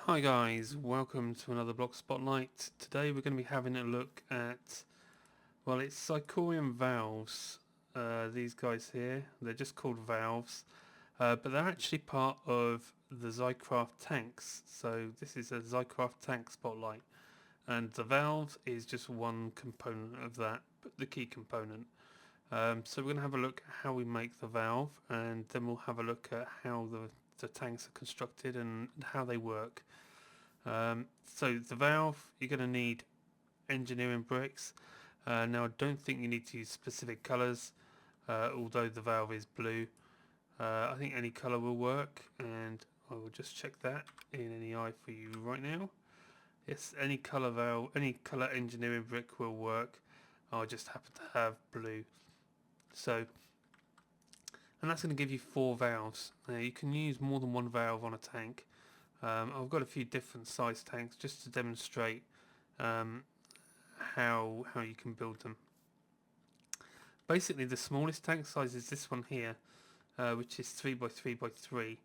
Hi guys, welcome to another Block Spotlight. Today we're going to be having a look at, well, it's Xycraft valves. These guys here, they're just called valves, but they're actually part of the Xycraft tanks. So this is a Xycraft tank spotlight, and the valve is just one component of that, but the key component. So we're going to have a look at how we make the valve, and then we'll have a look at how the tanks are constructed and how they work. So the valve, you're going to need engineering bricks. Now I don't think you need to use specific colours, although the valve is blue. I think any colour will work, and I will just check that in any eye for you right now. Yes, any colour valve, any colour engineering brick will work. I just happen to have blue. So, and that's going to give you 4 valves. Now you can use more than one valve on a tank. I've got a few different size tanks just to demonstrate um, how you can build them. Basically, the smallest tank size is this one here, which is 3x3x3,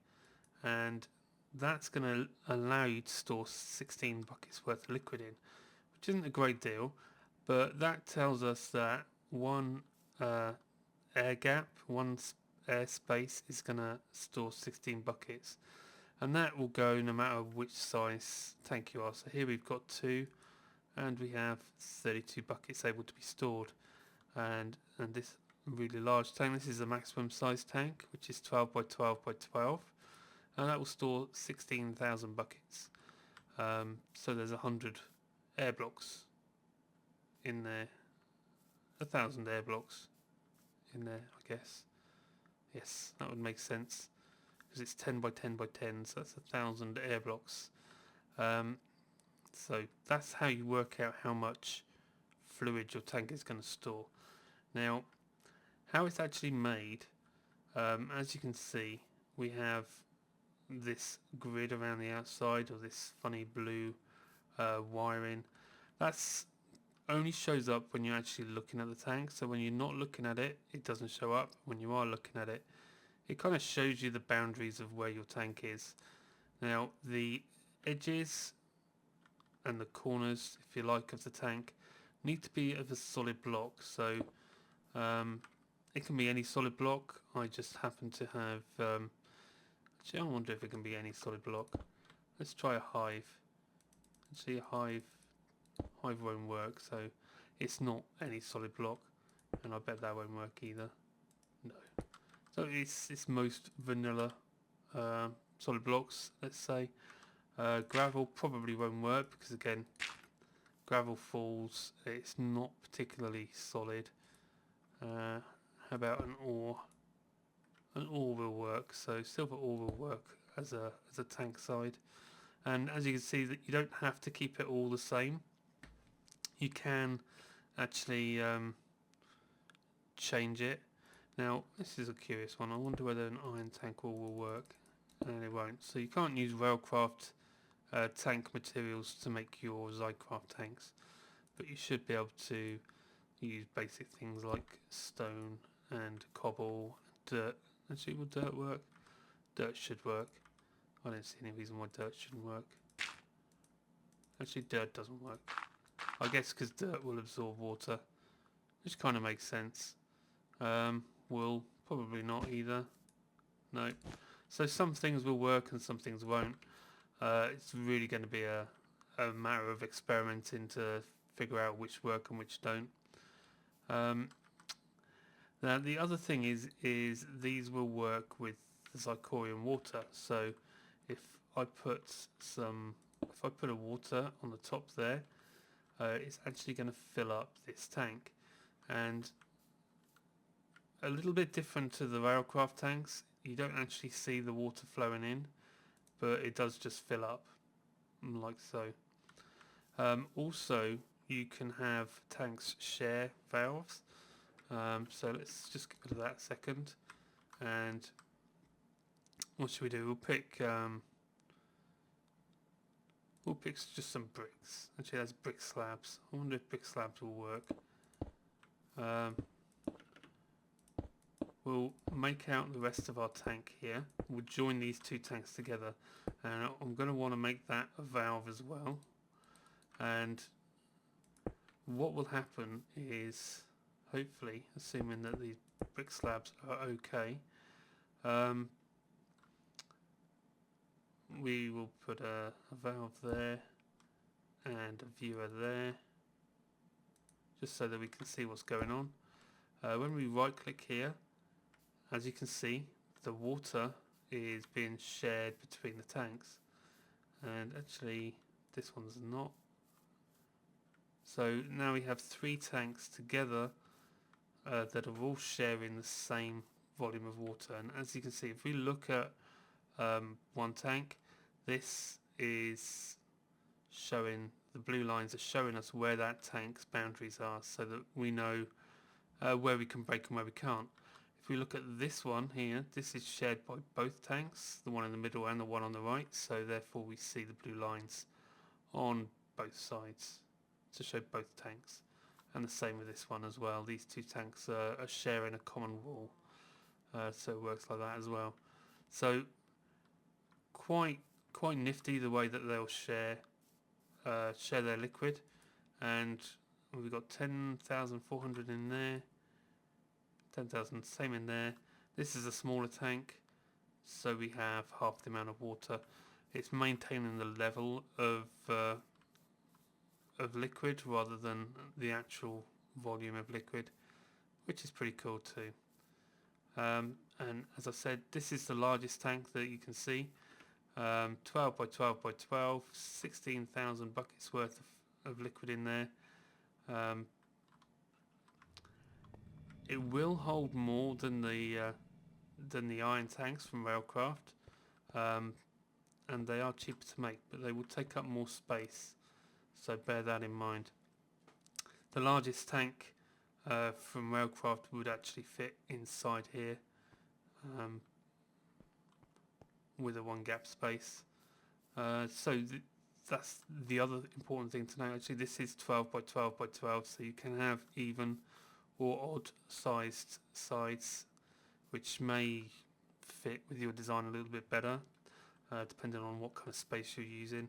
and that's going to allow you to store 16 buckets worth of liquid in, which isn't a great deal, but that tells us that one air gap, one air space is going to store 16 buckets, and that will go no matter which size tank you are. So here we've got 2, and we have 32 buckets able to be stored. And this really large tank, this is the maximum size tank, which is 12 by 12 by 12, and that will store 16,000 buckets. So there's 100 air blocks in there, 1,000 air blocks in there, I guess. Yes, that would make sense, because it's 10 by 10 by 10, so that's 1,000 air blocks. So that's how you work out how much fluid your tank is going to store. Now, how it's actually made, as you can see, we have this grid around the outside, or this funny blue wiring. That's only shows up when you're actually looking at the tank. So when you're not looking at it, it doesn't show up. When you are looking at it, it kind of shows you the boundaries of where your tank is. Now, the edges and the corners, if you like, of the tank need to be of a solid block. So it can be any solid block. I just happen to have actually I wonder if it can be any solid block. Let's try a hive. Actually, a hive won't work, so it's not any solid block, and I bet that won't work either. No. So it's most vanilla solid blocks, let's say. Gravel probably won't work, because again, gravel falls, it's not particularly solid. How about an ore? An ore will work, so silver ore will work as a tank side. And as you can see, that you don't have to keep it all the same. You can actually change it. Now, this is a curious one. I wonder whether an iron tank will work, and it won't. So you can't use Railcraft tank materials to make your Xycraft tanks, but you should be able to use basic things like stone and cobble, dirt. Actually, will dirt work? Dirt should work. I don't see any reason why dirt shouldn't work. Actually, dirt doesn't work. I guess because dirt will absorb water, which kind of makes sense. Wool, probably not either. No. So some things will work and some things won't. It's really going to be a matter of experimenting to figure out which work and which don't. Now the other thing is these will work with the Xycraft water. So if I put a water on the top there, it's actually going to fill up this tank. And a little bit different to the Railcraft tanks, you don't actually see the water flowing in, but it does just fill up, like so. Also, you can have tanks share valves. So let's just get rid of that a second. And what should we do? We'll pick just some bricks. Actually, that's brick slabs. I wonder if brick slabs will work. we'll make out the rest of our tank here. We'll join these two tanks together, and I'm going to want to make that a valve as well. And what will happen is, hopefully, assuming that these brick slabs are okay, we will put a valve there and a viewer there, just so that we can see what's going on. When we right click here, as you can see, the water is being shared between the tanks, and actually this one's not. So now we have 3 tanks together that are all sharing the same volume of water. And as you can see, if we look at one tank, this is showing, the blue lines are showing us where that tank's boundaries are, so that we know where we can break and where we can't. If we look at this one here, this is shared by both tanks, the one in the middle and the one on the right, so therefore we see the blue lines on both sides to show both tanks. And the same with this one as well. These two tanks are sharing a common wall, so it works like that as well. So quite nifty the way that they'll share their liquid. And we've got 10,400 in there, 10,000 same in there. This is a smaller tank, so we have half the amount of water. It's maintaining the level of liquid rather than the actual volume of liquid, which is pretty cool too. And as I said, this is the largest tank that you can see, 12 by 12 by 12, 16,000 buckets worth of liquid in there. It will hold more than the iron tanks from Railcraft, and they are cheaper to make, but they will take up more space, so bear that in mind. The largest tank from Railcraft would actually fit inside here, with a 1 gap space. So that's the other important thing to know. Actually, this is 12 by 12 by 12, so you can have even or odd sized sides, which may fit with your design a little bit better, depending on what kind of space you're using.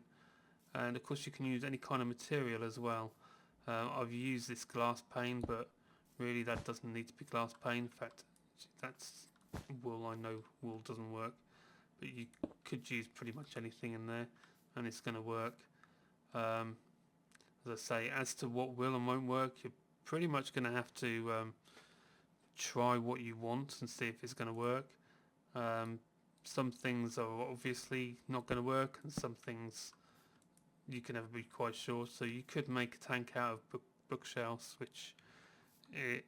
And of course you can use any kind of material as well. I've used this glass pane, but really that doesn't need to be glass pane. In fact, that's wool. I know wool doesn't work, but you could use pretty much anything in there and it's going to work. As I say, as to what will and won't work, you're pretty much going to have to try what you want and see if it's going to work. Some things are obviously not going to work, and some things you can never be quite sure. So you could make a tank out of bookshelves, which, if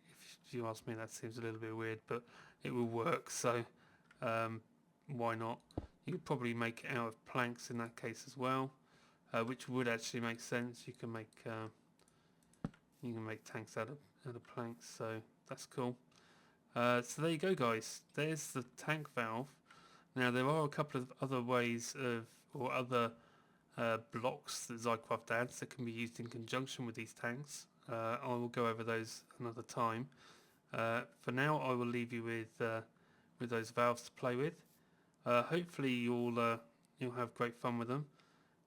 you ask me, that seems a little bit weird, but it will work, so why not? You could probably make it out of planks in that case as well, which would actually make sense. You can make tanks out of planks, so that's cool. So there you go, guys. There's the tank valve. Now there are a couple of other ways of, or other blocks that Xycraft adds that can be used in conjunction with these tanks. I will go over those another time. For now, I will leave you with those valves to play with. Hopefully you'll have great fun with them.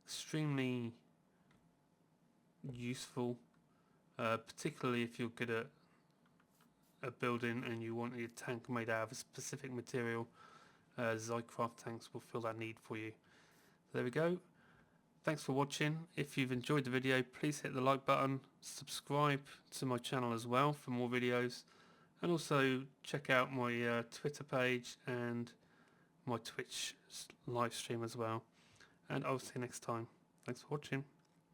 Extremely useful, particularly if you're good at a building and you want your tank made out of a specific material. Xycraft tanks will fill that need for you. There we go. Thanks for watching. If you've enjoyed the video, please hit the like button, subscribe to my channel as well for more videos, and also check out my Twitter page and my Twitch live stream as well. And I'll see you next time. Thanks for watching.